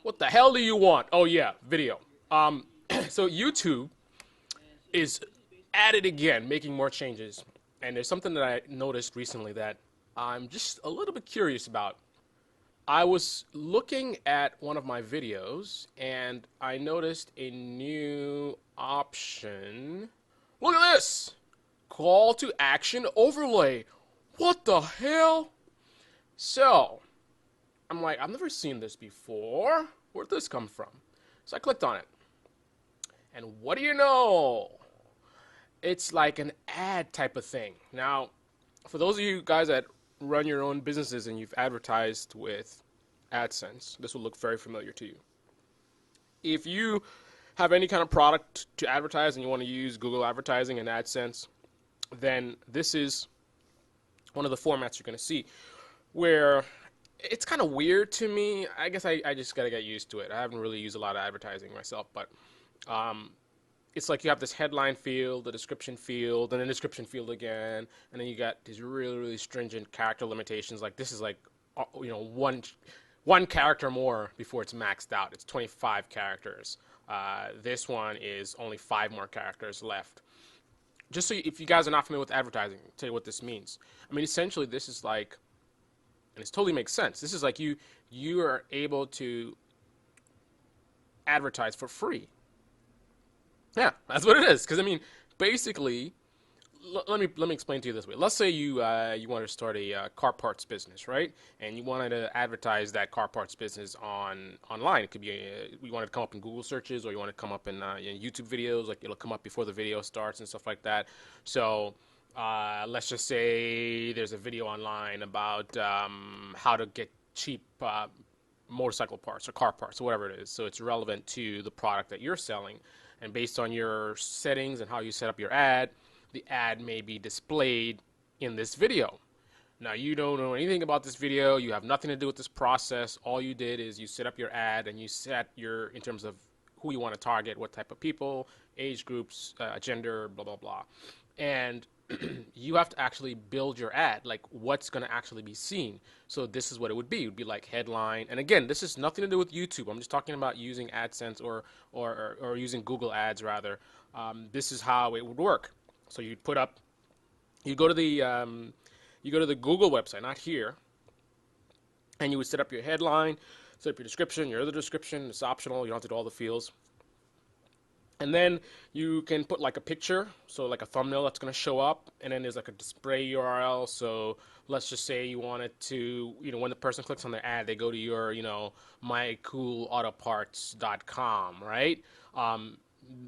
What the hell do you want? Oh yeah, video. So YouTube is at it again, making more changes. And there's something that I noticed recently that I'm just a little bit curious about. I was looking at one of my videos and I noticed a new option. Look at this! Call to action overlay. What the hell? So, I'm like, I've never seen this before. Where'd this come from? So I clicked on it. And what do you know? It's like an ad type of thing. Now, for those of you guys that run your own businesses and you've advertised with AdSense, this will look very familiar to you. If you have any kind of product to advertise and you want to use Google advertising and AdSense, then this is one of the formats you're going to see, where it's kind of weird to me. I guess I just got to get used to it. I haven't really used a lot of advertising myself, but it's like you have this headline field, the description field, and the description field again, and then you got these really, really stringent character limitations. Like this is like, one character more before it's maxed out. It's 25 characters. This one is only 5 more characters left. Just so if you guys are not familiar with advertising, I'll tell you what this means. I mean, essentially, this is like, and it totally makes sense. This is like you are able to advertise for free. Yeah, that's what it is. Because I mean, basically, let me explain to you this way. Let's say you wanted to start a car parts business, right? And you wanted to advertise that car parts business online. It could be you wanted to come up in Google searches, or you want to come up in YouTube videos. Like it'll come up before the video starts and stuff like that. So let's just say there's a video online about how to get cheap motorcycle parts or car parts or whatever it is. So it's relevant to the product that you're selling. And based on your settings and how you set up your ad, the ad may be displayed in this video. Now, you don't know anything about this video. You have nothing to do with this process. All you did is you set up your ad and you set in terms of who you want to target, what type of people, age groups, gender, blah, blah, blah. And you have to actually build your ad, like what's going to actually be seen. So this is what it would be. It would be like headline. And again, this has nothing to do with YouTube. I'm just talking about using AdSense or using Google Ads rather. This is how it would work. So you go to the Google website, not here, and you would set up your headline, set up your description, your other description. It's optional. You don't have to do all the fields. And then you can put like a picture, so like a thumbnail that's going to show up, and then there's like a display URL. So let's just say you wanted to, when the person clicks on the ad, they go to your, mycoolautoparts.com, right?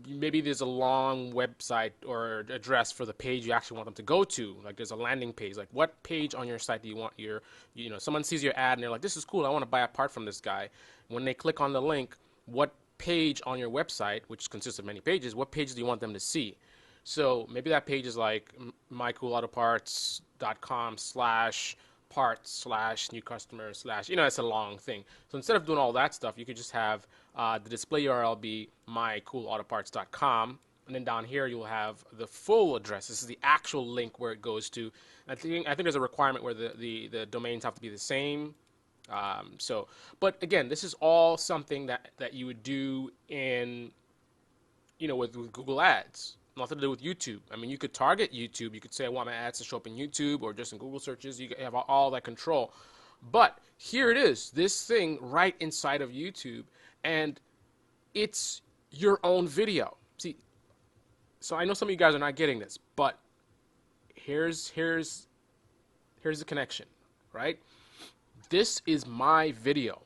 Maybe there's a long website or address for the page you actually want them to go to. Like there's a landing page. Like what page on your site do you want someone sees your ad and they're like, this is cool, I want to buy a part from this guy. When they click on the link, what page on your website, which consists of many pages, what page do you want them to see? So maybe that page is like mycoolautoparts.com/parts/new customer/ it's a long thing. So instead of doing all that stuff, you could just have the display URL be mycoolautoparts.com, and then down here you'll have the full address. This is the actual link where it goes to. I think there's a requirement where the domains have to be the same. But again, this is all something that you would do in, with Google Ads. Nothing to do with YouTube. I mean, you could target YouTube. You could say, I want my ads to show up in YouTube or just in Google searches. You have all that control. But here it is, this thing right inside of YouTube, and it's your own video. See, so I know some of you guys are not getting this, but here's the connection, right? This is my video.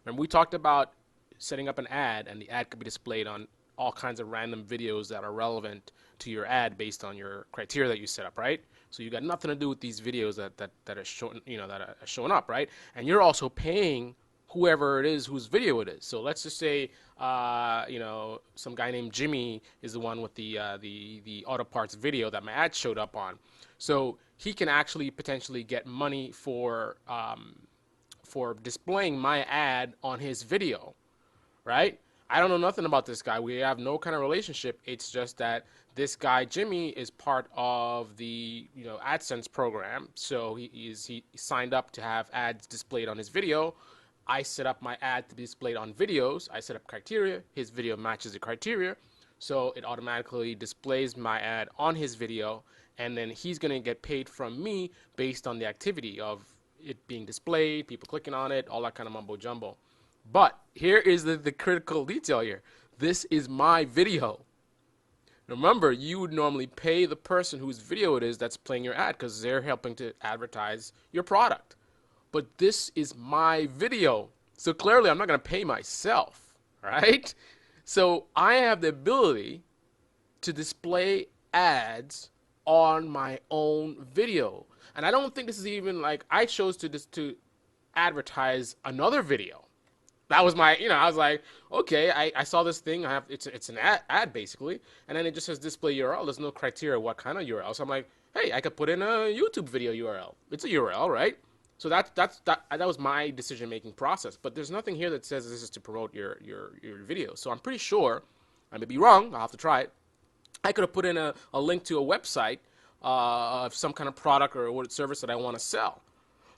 Remember, we talked about setting up an ad, and the ad could be displayed on all kinds of random videos that are relevant to your ad based on your criteria that you set up, right? So you got nothing to do with these videos that are showing, that are showing up, right? And you're also paying whoever it is whose video it is. So let's just say, some guy named Jimmy is the one with the auto parts video that my ad showed up on. So he can actually potentially get money for displaying my ad on his video, right? I don't know nothing about this guy. We have no kind of relationship. It's just that this guy Jimmy is part of the AdSense program, so he signed up to have ads displayed on his video. I set up my ad to be displayed on videos. I set up criteria. His video matches the criteria. So it automatically displays my ad on his video, and then he's going to get paid from me based on the activity of it being displayed, people clicking on it, all that kind of mumbo jumbo. But here is the critical detail here. This is my video. Remember, you would normally pay the person whose video it is that's playing your ad because they're helping to advertise your product. But this is my video. So clearly I'm not going to pay myself, right? So I have the ability to display ads on my own video. And I don't think this is even like, I chose to advertise another video. That was my, I was like, okay, I saw this thing. It's an ad basically, and then it just says display URL. There's no criteria what kind of URL. So I'm like, hey, I could put in a YouTube video URL. It's a URL, right? So that was my decision making process. But there's nothing here that says this is to promote your video. So I'm pretty sure, I may be wrong. I'll have to try it. I could have put in a link to a website of some kind of product or service that I want to sell.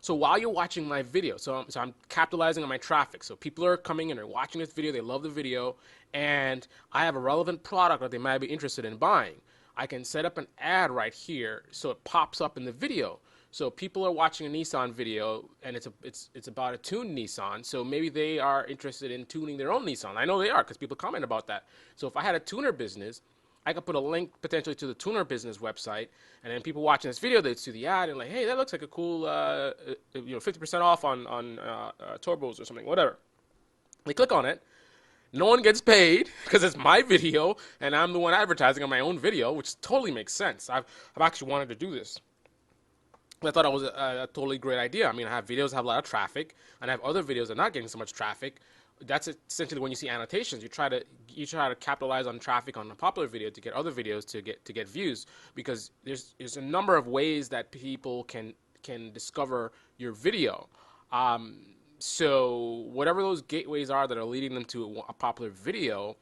So while you're watching my video, so I'm capitalizing on my traffic. So people are coming in, they're watching this video, they love the video, and I have a relevant product that they might be interested in buying. I can set up an ad right here so it pops up in the video. So people are watching a Nissan video, and it's about a tuned Nissan, so maybe they are interested in tuning their own Nissan. I know they are because people comment about that. So if I had a tuner business, I could put a link potentially to the tuner business website, and then people watching this video, they'd see the ad and like, hey, that looks like a cool, 50% off on turbos or something, whatever. They click on it. No one gets paid because it's my video, and I'm the one advertising on my own video, which totally makes sense. I've actually wanted to do this. I thought it was a totally great idea. I mean, I have videos that have a lot of traffic, and I have other videos that are not getting so much traffic. That's essentially when you see annotations, you try to capitalize on traffic on a popular video to get other videos to get views, because there's a number of ways that people can discover your video. So whatever those gateways are that are leading them to a popular video,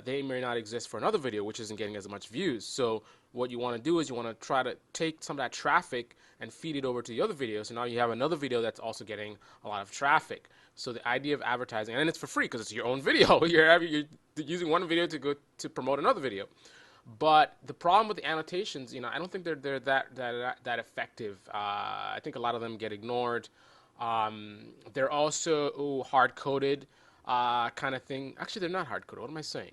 they may not exist for another video which isn't getting as much views. So what you want to do is you want to try to take some of that traffic and feed it over to the other video. So now you have another video that's also getting a lot of traffic. So the idea of advertising, and it's for free because it's your own video. You're using one video to promote another video. But the problem with the annotations, I don't think they're that effective. I think a lot of them get ignored. They're also hard-coded kind of thing. Actually, they're not hard-coded. What am I saying?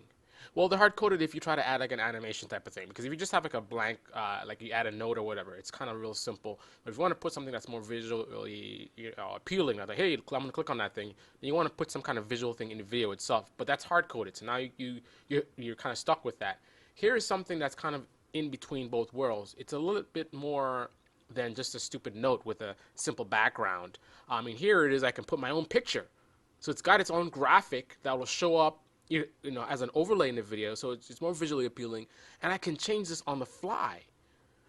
Well, they're hard-coded if you try to add like an animation type of thing. Because if you just have like a blank, like you add a note or whatever, it's kind of real simple. But if you want to put something that's more visually appealing, like, hey, I'm going to click on that thing, then you want to put some kind of visual thing in the video itself. But that's hard-coded, so now you're kind of stuck with that. Here is something that's kind of in between both worlds. It's a little bit more than just a stupid note with a simple background. I mean, here it is. I can put my own picture. So it's got its own graphic that will show up as an overlay in the video, so it's more visually appealing, and I can change this on the fly.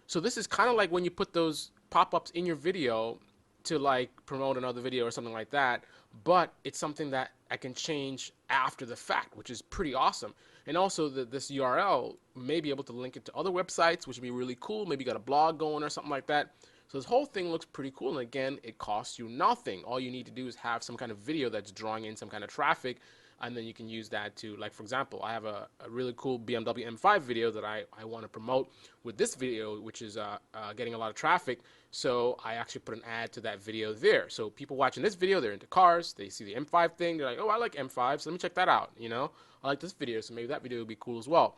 So this is kind of like when you put those pop-ups in your video to like promote another video or something like that, but it's something that I can change after the fact, which is pretty awesome. And also this URL may be able to link it to other websites, which would be really cool. Maybe you got a blog going or something like that. So this whole thing looks pretty cool, and again, it costs you nothing. All you need to do is have some kind of video that's drawing in some kind of traffic, and then you can use that to, like, for example, I have a really cool BMW M5 video that I want to promote with this video, which is getting a lot of traffic. So I actually put an ad to that video there. So people watching this video, they're into cars, they see the M5 thing, they're like, oh, I like M5, so let me check that out, I like this video, so maybe that video would be cool as well.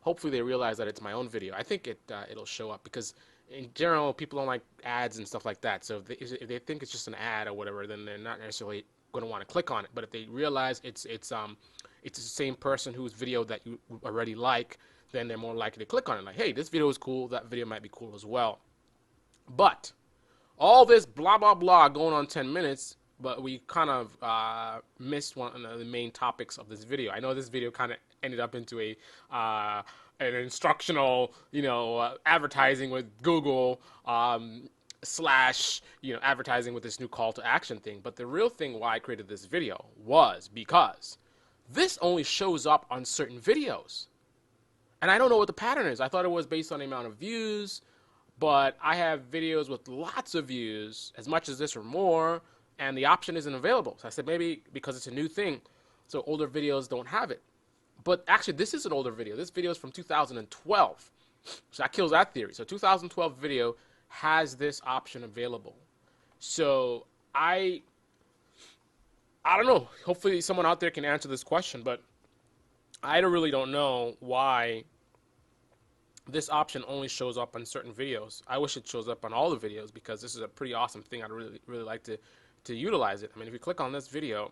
Hopefully they realize that it's my own video. I think it'll show up, because in general, people don't like ads and stuff like that. So if they think it's just an ad or whatever, then they're not necessarily going to want to click on it. But if they realize it's the same person whose video that you already like, then they're more likely to click on it. Like, hey, this video is cool, that video might be cool as well. But all this blah blah blah going on 10 minutes, but we kind of missed one of the main topics of this video. I know this video kind of ended up into an instructional, advertising with Google, slash, advertising with this new call to action thing. But the real thing why I created this video was because this only shows up on certain videos. And I don't know what the pattern is. I thought it was based on the amount of views, but I have videos with lots of views, as much as this or more, and the option isn't available. So I said maybe because it's a new thing, so older videos don't have it. But actually, this is an older video. This video is from 2012. So that kills that theory. So 2012 video has this option available. So I don't know. Hopefully someone out there can answer this question, but I really don't know why this option only shows up on certain videos. I wish it shows up on all the videos because this is a pretty awesome thing. I'd really like to utilize it. I mean, if you click on this video,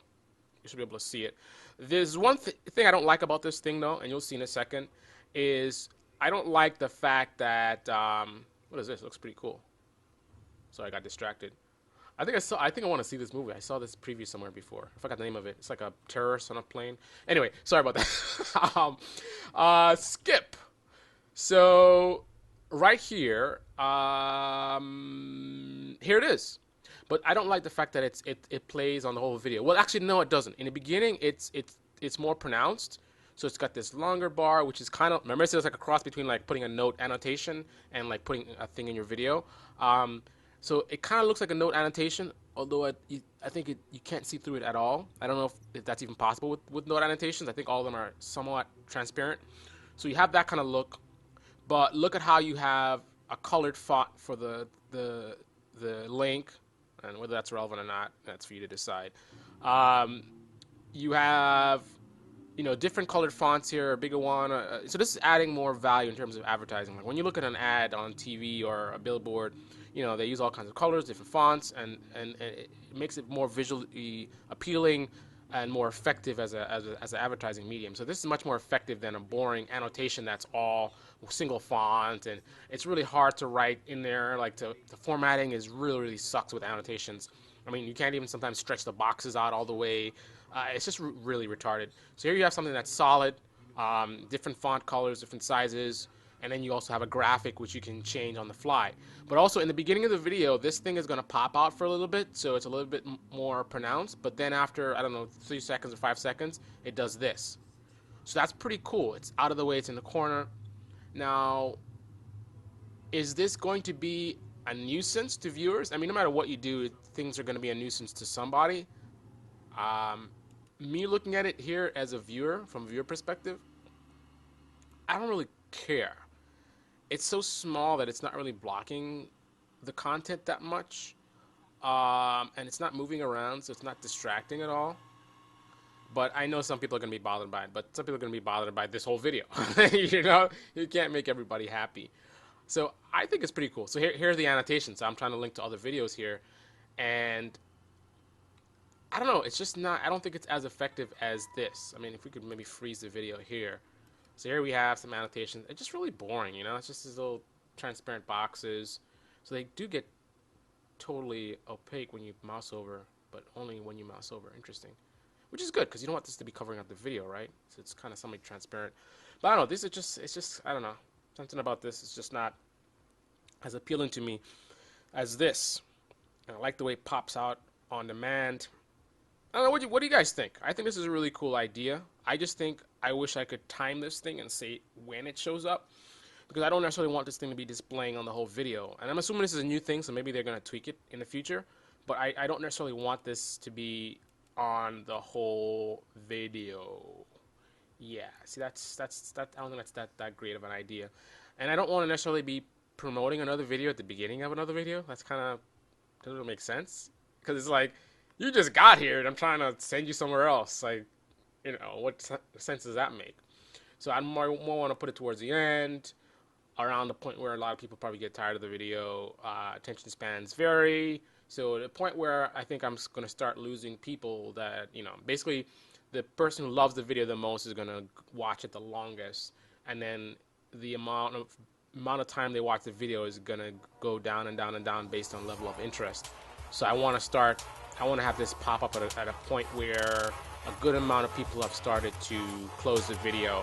you should be able to see it. There's one thing I don't like about this thing, though, and you'll see in a second, is I don't like the fact that, what is this? It looks pretty cool. Sorry, I got distracted. I think I want to see this movie. I saw this preview somewhere before. I forgot the name of it. It's like a terrorist on a plane. Anyway, sorry about that. Skip. So right here, here it is. But I don't like the fact that it plays on the whole video. Well, actually, no, it doesn't. In the beginning, it's more pronounced. So it's got this longer bar, which is kind of, remember, it's like a cross between like putting a note annotation and like putting a thing in your video. So it kind of looks like a note annotation, although I think you can't see through it at all. I don't know if that's even possible with note annotations. I think all of them are somewhat transparent. So you have that kind of look, but look at how you have a colored font for the link, and whether that's relevant or not, that's for you to decide. You have, you know, different colored fonts here, a bigger one. So this is adding more value in terms of advertising. Like when you look at an ad on TV or a billboard, you know, they use all kinds of colors, different fonts, and it makes it more visually appealing and more effective as an advertising medium. So this is much more effective than a boring annotation that's all single font, and it's really hard to write in there. Like the formatting is really sucks with annotations. I mean, you can't even sometimes stretch the boxes out all the way. It's just really retarded. So here you have something that's solid, different font colors, different sizes, and then you also have a graphic which you can change on the fly. But also in the beginning of the video, this thing is going to pop out for a little bit, so it's a little bit more pronounced. But then after, I don't know, 3 seconds or 5 seconds, it does this. So that's pretty cool. It's out of the way, it's in the corner. Now, is this going to be a nuisance to viewers? I mean, no matter what you do, things are going to be a nuisance to somebody. Me looking at it here as a viewer, from a viewer perspective, I don't really care. It's so small that it's not really blocking the content that much, and it's not moving around, so it's not distracting at all. But I know some people are going to be bothered by it, but some people are going to be bothered by this whole video. You know, you can't make everybody happy. So I think it's pretty cool. So here are the annotations. I'm trying to link to other videos here, and I don't know, it's just not, I don't think it's as effective as this. I mean, if we could maybe freeze the video here. So here we have some annotations. It's just really boring, you know? It's just these little transparent boxes. So they do get totally opaque when you mouse over, but only when you mouse over. Interesting. Which is good, because you don't want this to be covering up the video, right? So it's kind of semi-transparent. But I don't know, this is just, it's just, I don't know. Something about this is just not as appealing to me as this. And I like the way it pops out on demand. I don't know, what do you guys think? I think this is a really cool idea. I just think I wish I could time this thing and say when it shows up, because I don't necessarily want this thing to be displaying on the whole video. And I'm assuming this is a new thing, so maybe they're going to tweak it in the future. But I don't necessarily want this to be on the whole video. Yeah, see, I don't think that's that great of an idea. And I don't want to necessarily be promoting another video at the beginning of another video. That's kind of, doesn't really make sense. Because it's like, you just got here and I'm trying to send you somewhere else. Like, you know, what sense does that make? So I more want to put it towards the end, around the point where a lot of people probably get tired of the video. Attention spans vary. So the point where I think I'm going to start losing people that, you know, basically the person who loves the video the most is going to watch it the longest. And then the amount of time they watch the video is going to go down and down and down based on level of interest. So I want to have this pop up at a point where a good amount of people have started to close the video.